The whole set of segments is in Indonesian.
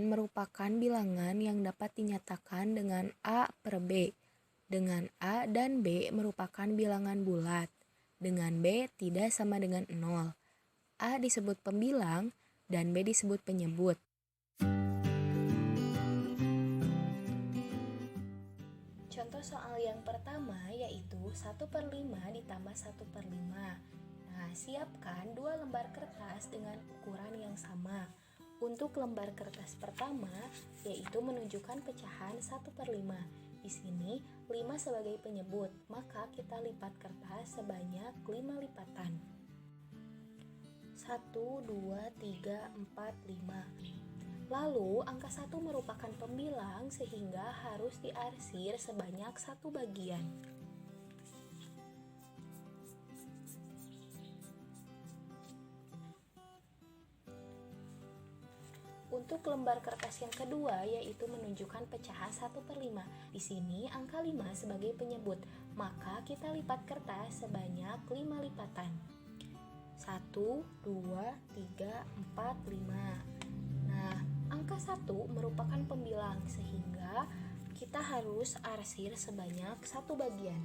merupakan bilangan yang dapat dinyatakan dengan A per B, dengan A dan B merupakan bilangan bulat, dengan B tidak sama dengan 0. A disebut pembilang dan B disebut penyebut. Contoh soal yang pertama yaitu 1/5 ditambah 1/5. Nah, siapkan 2 lembar kertas dengan ukuran yang sama. Untuk lembar kertas pertama yaitu menunjukkan pecahan 1/5. Di sini 5 sebagai penyebut, maka kita lipat kertas sebanyak 5 lipatan. 1, 2, 3, 4, 5. Lalu angka 1 merupakan pembilang sehingga harus diarsir sebanyak 1 bagian. Untuk lembar kertas yang kedua yaitu menunjukkan pecahan 1/5. Di sini angka 5 sebagai penyebut, maka kita lipat kertas sebanyak 5 lipatan. 1, 2, 3, 4, 5. Nah, angka 1 merupakan pembilang sehingga kita harus arsir sebanyak 1 bagian.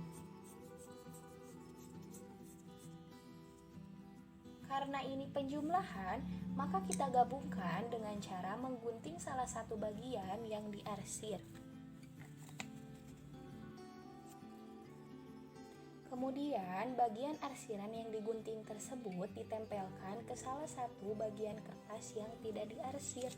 Karena ini penjumlahan, maka kita gabungkan dengan cara menggunting salah satu bagian yang diarsir. Kemudian, bagian arsiran yang digunting tersebut ditempelkan ke salah satu bagian kertas yang tidak diarsir.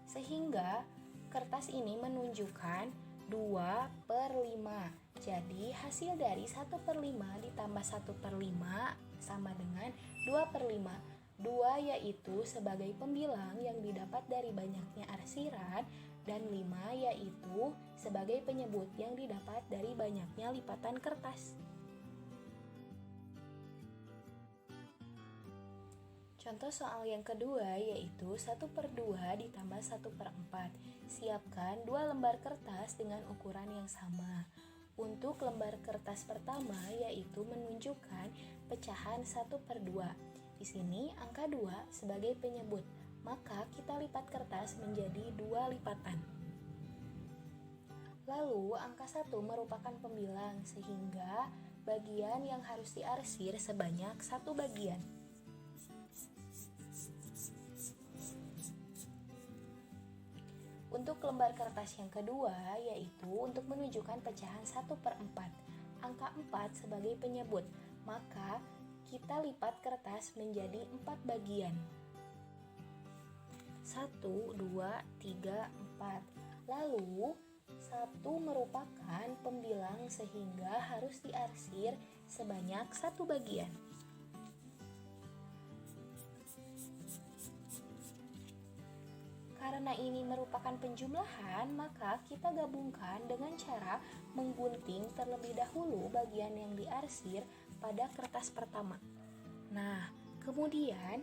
Sehingga kertas ini menunjukkan 2/5. Jadi hasil dari 1/5 ditambah 1/5 sama dengan 2/5. 2 yaitu sebagai pembilang yang didapat dari banyaknya arsiran, dan 5 yaitu sebagai penyebut yang didapat dari banyaknya lipatan kertas. Contoh soal yang kedua yaitu 1/2 ditambah 1/4. Siapkan 2 lembar kertas dengan ukuran yang sama. Untuk lembar kertas pertama yaitu menunjukkan pecahan 1/2. Di sini angka 2 sebagai penyebut, maka kita lipat kertas menjadi 2 lipatan. Lalu angka 1 merupakan pembilang sehingga bagian yang harus diarsir sebanyak 1 bagian. Untuk lembar kertas yang kedua yaitu untuk menunjukkan pecahan 1/4. Angka 4 sebagai penyebut, maka kita lipat kertas menjadi 4 bagian. 1, 2, 3, 4. Lalu 1 merupakan pembilang sehingga harus diarsir sebanyak 1 bagian. Karena ini merupakan penjumlahan, maka kita gabungkan dengan cara menggunting terlebih dahulu bagian yang diarsir pada kertas pertama. Nah, kemudian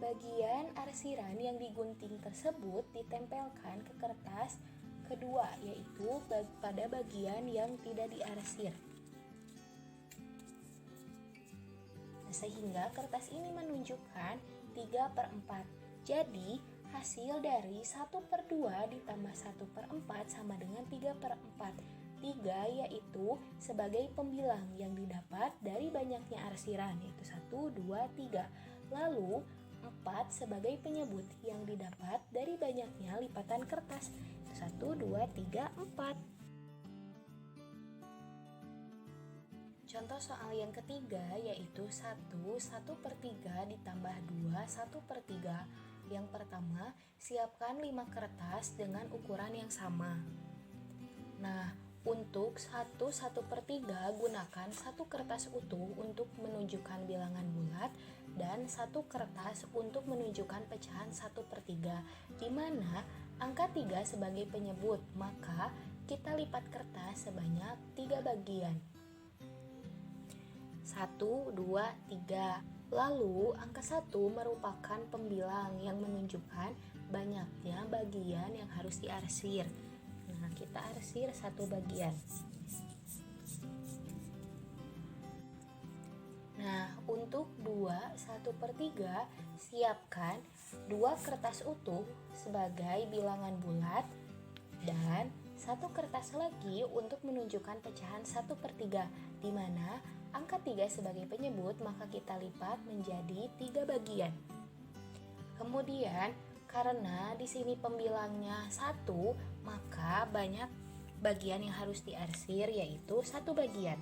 bagian arsiran yang digunting tersebut ditempelkan ke kertas kedua, yaitu pada bagian yang tidak diarsir. Sehingga kertas ini menunjukkan 3/4. Jadi, hasil dari 1/2 ditambah 1/4 sama dengan 3/4. 3 yaitu sebagai pembilang yang didapat dari banyaknya arsiran, yaitu 1, 2, 3. Lalu 4 sebagai penyebut yang didapat dari banyaknya lipatan kertas, yaitu 1, 2, 3, 4. Contoh soal yang ketiga yaitu 1/3 ditambah 2, 1/3. Yang pertama, siapkan 5 kertas dengan ukuran yang sama. Nah, untuk 1/3 gunakan 1 kertas utuh untuk menunjukkan bilangan bulat dan 1 kertas untuk menunjukkan pecahan 1/3, di mana angka 3 sebagai penyebut, maka kita lipat kertas sebanyak 3 bagian. 1, 2, 3. Lalu angka 1 merupakan pembilang yang menunjukkan banyaknya bagian yang harus diarsir. Nah, kita arsir 1 bagian. Nah, untuk 2 1/3 siapkan 2 kertas utuh sebagai bilangan bulat dan satu kertas lagi untuk menunjukkan pecahan 1/3, di mana angka 3 sebagai penyebut maka kita lipat menjadi 3 bagian. Kemudian karena di sini pembilangnya 1, maka banyak bagian yang harus diarsir, yaitu 1 bagian.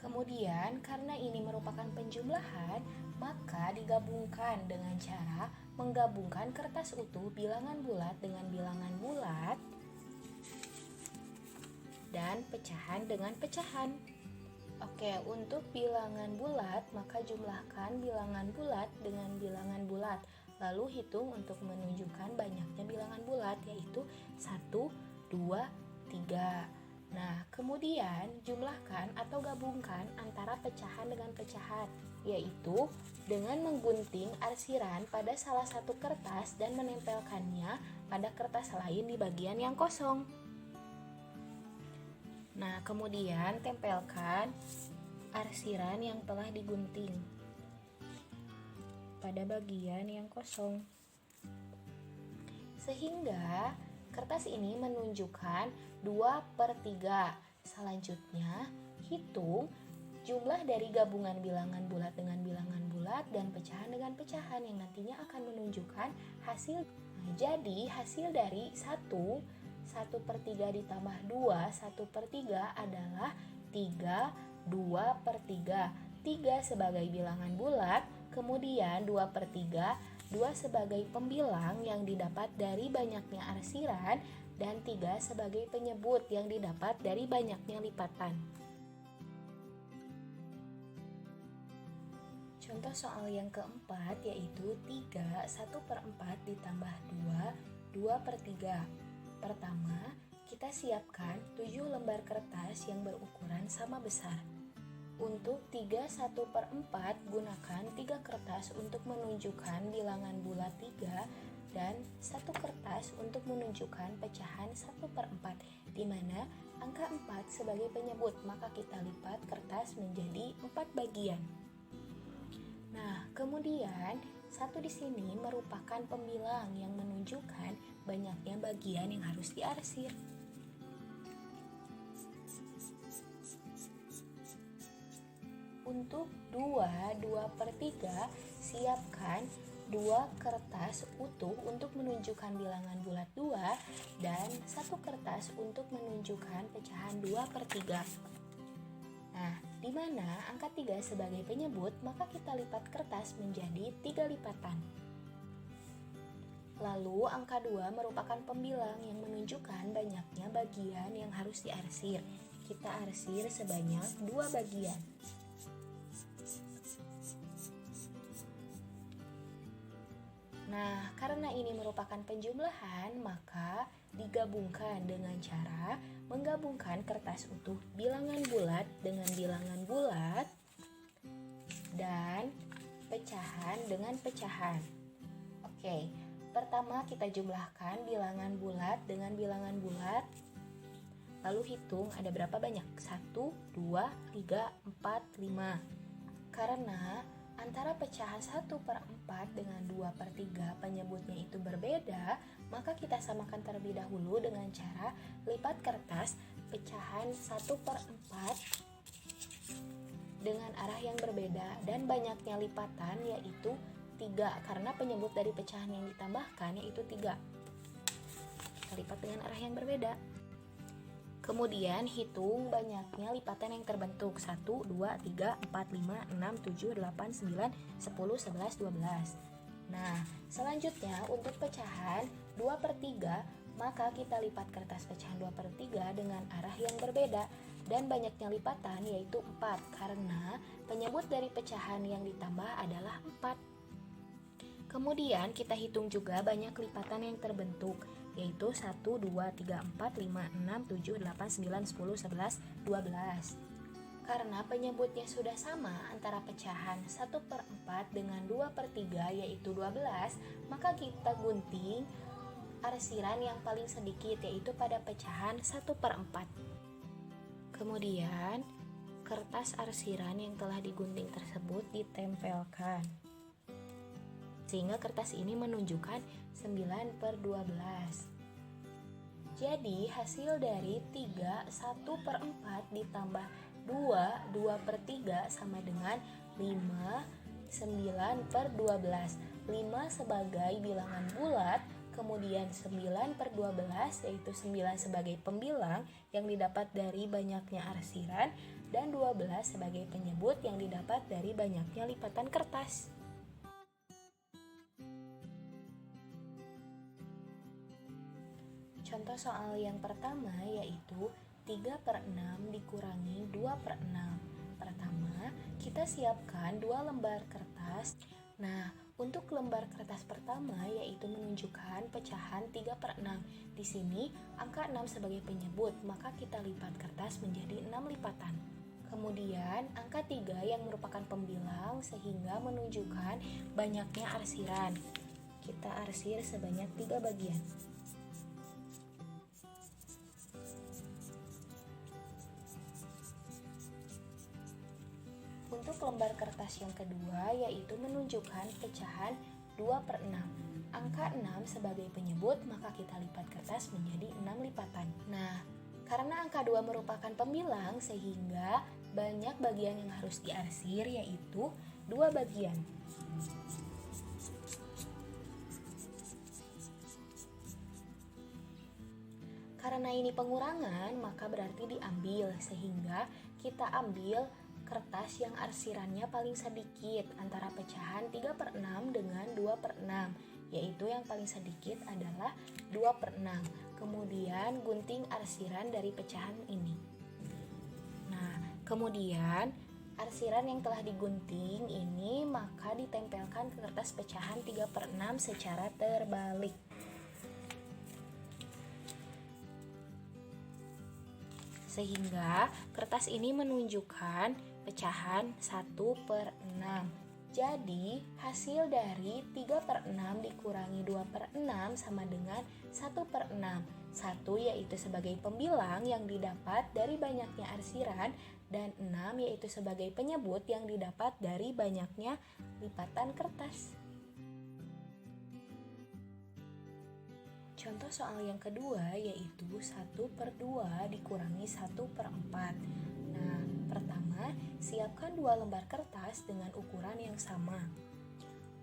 Kemudian karena ini merupakan penjumlahan, maka digabungkan dengan cara menggabungkan kertas utuh bilangan bulat dengan bilangan bulat dan pecahan dengan pecahan. Oke, untuk bilangan bulat, maka jumlahkan bilangan bulat dengan bilangan bulat. Lalu hitung untuk menunjukkan banyaknya bilangan bulat, yaitu 1, 2, 3. Nah, kemudian jumlahkan atau gabungkan antara pecahan dengan pecahan, yaitu dengan menggunting arsiran pada salah satu kertas dan menempelkannya pada kertas lain di bagian yang kosong. Nah, kemudian tempelkan arsiran yang telah digunting pada bagian yang kosong, sehingga kertas ini menunjukkan 2/3. Selanjutnya, hitung jumlah dari gabungan bilangan bulat dengan bilangan bulat dan pecahan dengan pecahan yang nantinya akan menunjukkan hasil. Nah, jadi hasil dari 1/3 ditambah 2 1/3 adalah 3 2/3. 3 sebagai bilangan bulat, kemudian 2/3 2 sebagai pembilang yang didapat dari banyaknya arsiran, dan 3 sebagai penyebut yang didapat dari banyaknya lipatan. Contoh soal yang keempat yaitu 3 1/4 ditambah 2 2/3. Pertama, kita siapkan 7 lembar kertas yang berukuran sama besar. Untuk 3 1/4 gunakan 3 kertas untuk menunjukkan bilangan bulat 3 dan 1 kertas untuk menunjukkan pecahan 1/4, di mana angka 4 sebagai penyebut, maka kita lipat kertas menjadi 4 bagian. Nah, kemudian 1 di sini merupakan pembilang yang menunjukkan banyaknya bagian yang harus diarsir. Untuk 2 2/3 siapkan 2 kertas utuh untuk menunjukkan bilangan bulat 2 dan 1 kertas untuk menunjukkan pecahan 2/3. Nah, di mana angka 3 sebagai penyebut, maka kita lipat kertas menjadi 3 lipatan. Lalu angka 2 merupakan pembilang yang menunjukkan banyaknya bagian yang harus diarsir. Kita arsir sebanyak 2 bagian. Nah, karena ini merupakan penjumlahan, maka digabungkan dengan cara menggabungkan kertas utuh bilangan bulat dengan bilangan bulat dan pecahan dengan pecahan. Oke, pertama kita jumlahkan bilangan bulat dengan bilangan bulat. Lalu hitung ada berapa banyak? 1, 2, 3, 4, 5. Karena antara pecahan 1/4 dengan 2/3 penyebutnya itu berbeda, maka kita samakan terlebih dahulu dengan cara lipat kertas pecahan 1/4 dengan arah yang berbeda dan banyaknya lipatan yaitu 3, karena penyebut dari pecahan yang ditambahkan yaitu 3. Kita lipat dengan arah yang berbeda. Kemudian hitung banyaknya lipatan yang terbentuk. 1, 2, 3, 4, 5, 6, 7, 8, 9, 10, 11, 12. Nah, selanjutnya untuk pecahan 2/3, maka kita lipat kertas pecahan 2/3 dengan arah yang berbeda dan banyaknya lipatan yaitu 4, karena penyebut dari pecahan yang ditambah adalah 4. Kemudian kita hitung juga banyak lipatan yang terbentuk, yaitu 1, 2, 3, 4, 5, 6, 7, 8, 9, 10, 11, 12. Karena penyebutnya sudah sama antara pecahan 1/4 dengan 2/3 yaitu 12, maka kita gunting arsiran yang paling sedikit yaitu pada pecahan 1/4. Kemudian, kertas arsiran yang telah digunting tersebut ditempelkan. Sehingga kertas ini menunjukkan 9/12. Jadi hasil dari 3, 1/4 ditambah 2, 2/3 sama dengan 5, 9/12. 5 sebagai bilangan bulat, kemudian 9/12 yaitu 9 sebagai pembilang yang didapat dari banyaknya arsiran, dan 12 sebagai penyebut yang didapat dari banyaknya lipatan kertas. Contoh soal yang pertama yaitu 3/6 dikurangi 2/6. Pertama, kita siapkan 2 lembar kertas. Nah, untuk lembar kertas pertama yaitu menunjukkan pecahan 3/6. Di sini angka 6 sebagai penyebut, maka kita lipat kertas menjadi 6 lipatan. Kemudian angka 3 yang merupakan pembilang sehingga menunjukkan banyaknya arsiran. Kita arsir sebanyak 3 bagian. Untuk lembar kertas yang kedua yaitu menunjukkan pecahan 2/6. Angka 6 sebagai penyebut, maka kita lipat kertas menjadi 6 lipatan. Nah, karena angka 2 merupakan pembilang sehingga banyak bagian yang harus diarsir yaitu 2 bagian. Karena ini pengurangan, maka berarti diambil, sehingga kita ambil kertas yang arsirannya paling sedikit antara pecahan 3/6 dengan 2/6, yaitu yang paling sedikit adalah 2/6. Kemudian gunting arsiran dari pecahan ini. Nah, kemudian arsiran yang telah digunting ini maka ditempelkan ke kertas pecahan 3/6 secara terbalik. Sehingga kertas ini menunjukkan pecahan 1/6. Jadi hasil dari 3/6 dikurangi 2/6 sama dengan 1/6. 1 yaitu sebagai pembilang yang didapat dari banyaknya arsiran, dan 6 yaitu sebagai penyebut yang didapat dari banyaknya lipatan kertas. Contoh soal yang kedua yaitu 1/2 dikurangi 1/4. Nah, pertama, siapkan 2 lembar kertas dengan ukuran yang sama.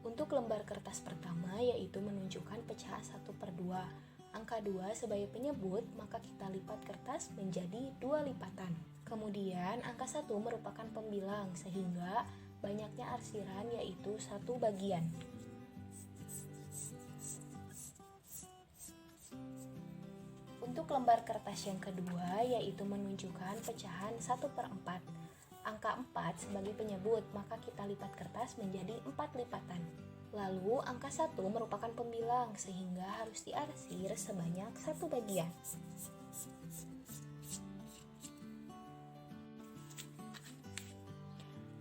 Untuk lembar kertas pertama yaitu menunjukkan pecahan 1/2. Angka 2 sebagai penyebut, maka kita lipat kertas menjadi 2 lipatan. Kemudian angka 1 merupakan pembilang sehingga banyaknya arsiran yaitu 1 bagian. Untuk lembar kertas yang kedua yaitu menunjukkan pecahan 1/4. Angka 4 sebagai penyebut, maka kita lipat kertas menjadi 4 lipatan. Lalu angka 1 merupakan pembilang sehingga harus diarsir sebanyak 1 bagian.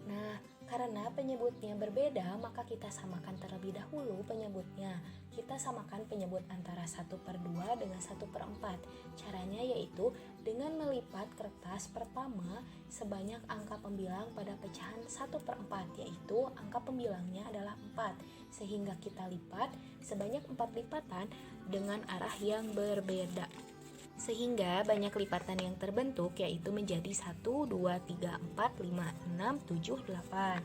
Nah, karena penyebutnya berbeda, maka kita samakan terlebih dahulu penyebutnya. Kita samakan penyebut antara 1/2 dengan 1/4. Caranya yaitu dengan melipat kertas pertama sebanyak angka pembilang pada pecahan 1/4, yaitu angka pembilangnya adalah 4. Sehingga kita lipat sebanyak 4 lipatan dengan arah yang berbeda. Sehingga banyak lipatan yang terbentuk yaitu menjadi 1, 2, 3, 4, 5, 6, 7, 8.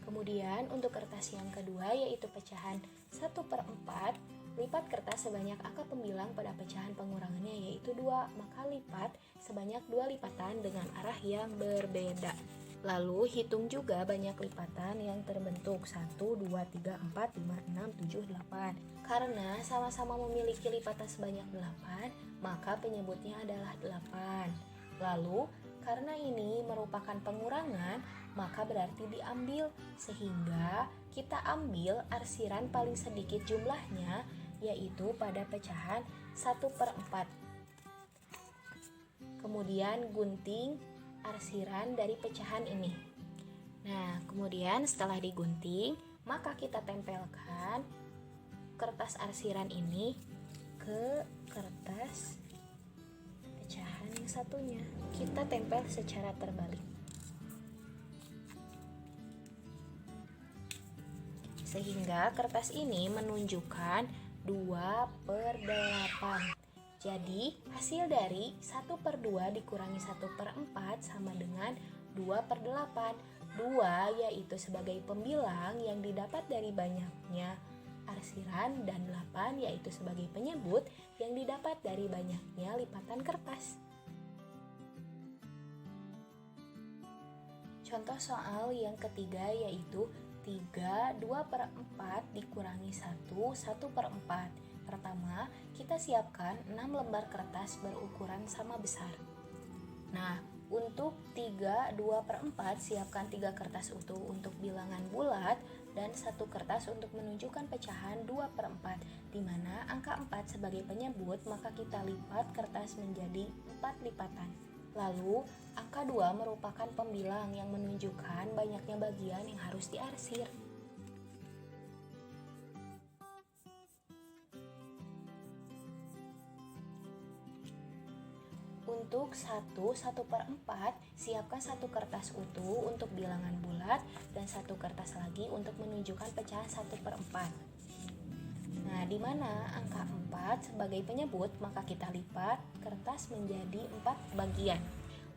Kemudian untuk kertas yang kedua yaitu pecahan 1/4, lipat kertas sebanyak angka pembilang pada pecahan pengurangannya yaitu 2, maka lipat sebanyak 2 lipatan dengan arah yang berbeda. Lalu hitung juga banyak lipatan yang terbentuk 1, 2, 3, 4, 5, 6, 7, 8. Karena sama-sama memiliki lipatan sebanyak 8, maka penyebutnya adalah 8. Lalu karena ini merupakan pengurangan, maka berarti diambil, sehingga kita ambil arsiran paling sedikit jumlahnya yaitu pada pecahan 1/4. Kemudian gunting arsiran dari pecahan ini. Nah, kemudian setelah digunting, maka kita tempelkan kertas arsiran ini ke kertas pecahan yang satunya. Kita tempel secara terbalik. Sehingga kertas ini menunjukkan 2/8. Jadi hasil dari 1/2 dikurangi 1/4 sama dengan 2/8. 2 yaitu sebagai pembilang yang didapat dari banyaknya arsiran, dan 8 yaitu sebagai penyebut yang didapat dari banyaknya lipatan kertas. Contoh soal yang ketiga yaitu 3 2/4 dikurangi 1 1/4. Pertama, kita siapkan 6 lembar kertas berukuran sama besar. Nah, untuk 3 2/4 siapkan 3 kertas utuh untuk bilangan bulat dan 1 kertas untuk menunjukkan pecahan 2/4, di mana angka 4 sebagai penyebut, maka kita lipat kertas menjadi 4 lipatan. Lalu, angka 2 merupakan pembilang yang menunjukkan banyaknya bagian yang harus diarsir. Untuk 1 1/4, siapkan 1 kertas utuh untuk bilangan bulat dan 1 kertas lagi untuk menunjukkan pecahan 1/4. Nah, di mana angka 4 sebagai penyebut, maka kita lipat kertas menjadi 4 bagian.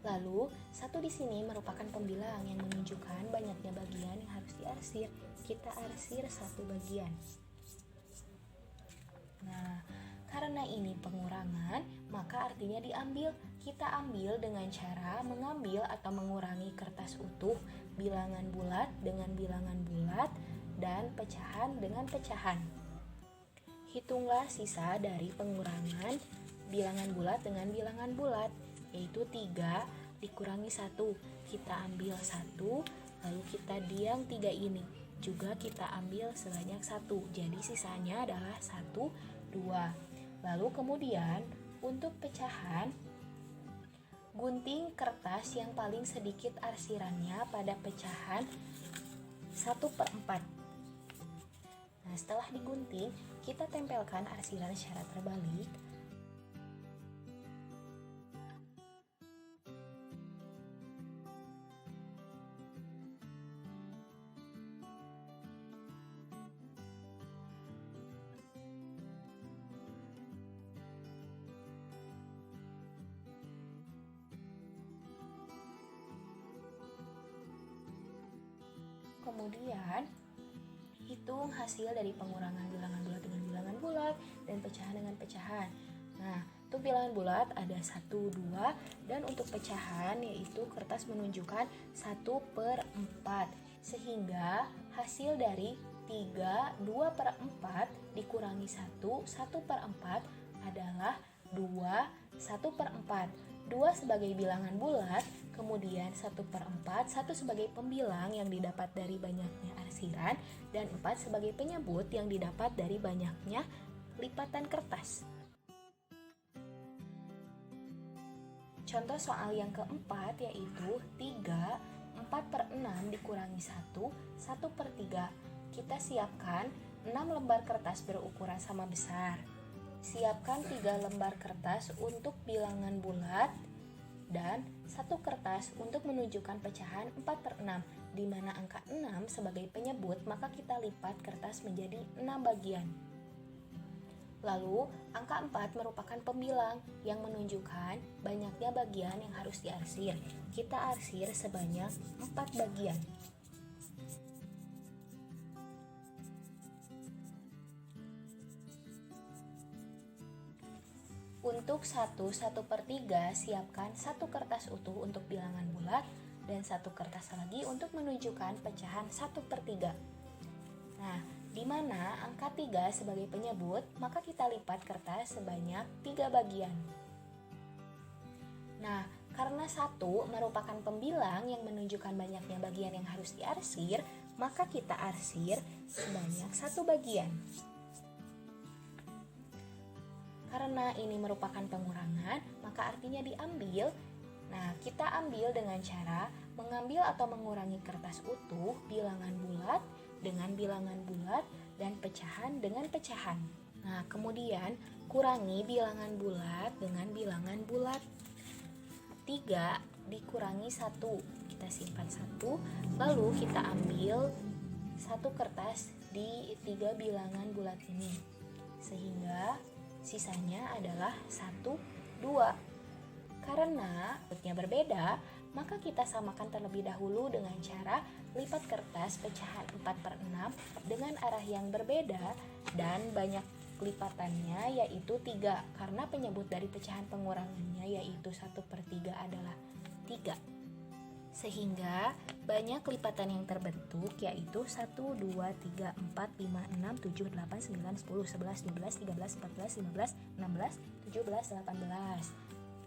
Lalu, 1 di sini merupakan pembilang yang menunjukkan banyaknya bagian yang harus diarsir. Kita arsir 1 bagian. Nah, karena ini pengurangan, maka artinya diambil. Kita ambil dengan cara mengambil atau mengurangi kertas utuh, bilangan bulat dengan bilangan bulat, dan pecahan dengan pecahan. Hitunglah sisa dari pengurangan bilangan bulat dengan bilangan bulat, yaitu 3 dikurangi 1. Kita ambil 1, lalu kita diang 3 ini. Juga kita ambil sebanyak 1, jadi sisanya adalah 1, 2. Lalu kemudian untuk pecahan, gunting kertas yang paling sedikit arsirannya pada pecahan 1/4. Nah, setelah digunting, kita tempelkan arsiran secara terbalik. Kemudian, hitung hasil dari pengurangan bilangan bulat dengan bilangan bulat dan pecahan dengan pecahan. Nah, untuk bilangan bulat ada 1, 2, dan untuk pecahan yaitu kertas menunjukkan 1/4. Sehingga hasil dari 3 2/4 dikurangi 1 1/4 adalah 2 1/4. 2 sebagai bilangan bulat, kemudian 1/4, 1 sebagai pembilang yang didapat dari banyaknya arsiran, dan 4 sebagai penyebut yang didapat dari banyaknya lipatan kertas. Contoh soal yang keempat yaitu 3 4/6 dikurangi 1 1/3. Kita siapkan 6 lembar kertas berukuran sama besar. Siapkan 3 lembar kertas untuk bilangan bulat dan 1 kertas untuk menunjukkan pecahan 4/6, di mana angka 6 sebagai penyebut, maka kita lipat kertas menjadi 6 bagian. Lalu, angka 4 merupakan pembilang yang menunjukkan banyaknya bagian yang harus diarsir. Kita arsir sebanyak 4 bagian. Untuk 1 1/3, siapkan 1 kertas utuh untuk bilangan bulat dan 1 kertas lagi untuk menunjukkan pecahan 1/3. Nah, di mana angka 3 sebagai penyebut, maka kita lipat kertas sebanyak 3 bagian. Nah, karena 1 merupakan pembilang yang menunjukkan banyaknya bagian yang harus diarsir, maka kita arsir sebanyak 1 bagian. Karena ini merupakan pengurangan, maka artinya diambil. Nah, kita ambil dengan cara mengambil atau mengurangi kertas utuh, bilangan bulat dengan bilangan bulat, dan pecahan dengan pecahan. Nah, kemudian kurangi bilangan bulat dengan bilangan bulat. 3 dikurangi 1, kita simpan 1, lalu kita ambil satu kertas di 3 bilangan bulat ini, sehingga sisanya adalah 1, 2. Karena bentuknya berbeda, maka kita samakan terlebih dahulu dengan cara lipat kertas pecahan 4/6 dengan arah yang berbeda dan banyak lipatannya yaitu 3, karena penyebut dari pecahan pengurangannya yaitu 1/3 adalah 3. Sehingga banyak lipatan yang terbentuk yaitu 1, 2, 3, 4, 5, 6, 7, 8, 9, 10, 11, 12, 13, 14, 15, 16, 17, 18.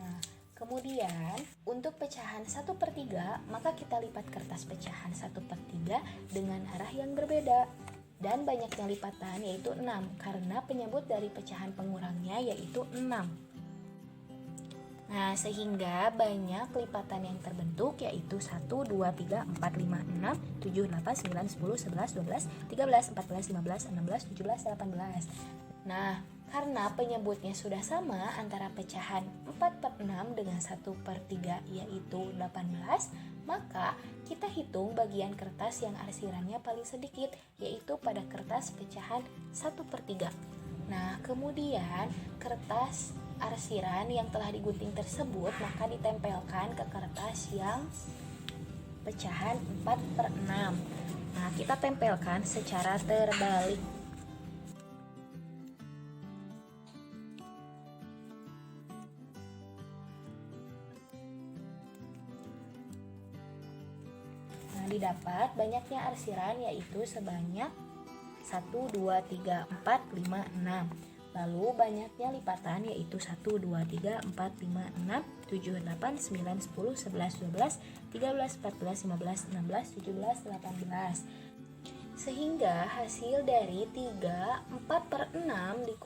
Nah, kemudian untuk pecahan 1/3 maka kita lipat kertas pecahan 1/3 dengan arah yang berbeda. Dan banyaknya lipatan yaitu 6, karena penyebut dari pecahan pengurangnya yaitu 6. Nah, sehingga banyak lipatan yang terbentuk yaitu 1, 2, 3, 4, 5, 6, 7, 8, 9, 10, 11, 12, 13, 14, 15, 16, 17, 18. Nah, karena penyebutnya sudah sama antara pecahan 4/6 dengan 1/3 yaitu 18, maka kita hitung bagian kertas yang arsirannya paling sedikit, yaitu pada kertas pecahan 1/3. Nah, kemudian kertas arsiran yang telah digunting tersebut maka ditempelkan ke kertas yang pecahan 4/6. Nah, kita tempelkan secara terbalik. Didapat banyaknya arsiran yaitu sebanyak 1, 2, 3, 4, 5, 6. Lalu banyaknya lipatan yaitu 1, 2, 3, 4, 5, 6, 7, 8, 9, 10, 11, 12, 13, 14, 15, 16, 17, 18. Sehingga hasil dari 3, 4/6 dikurangi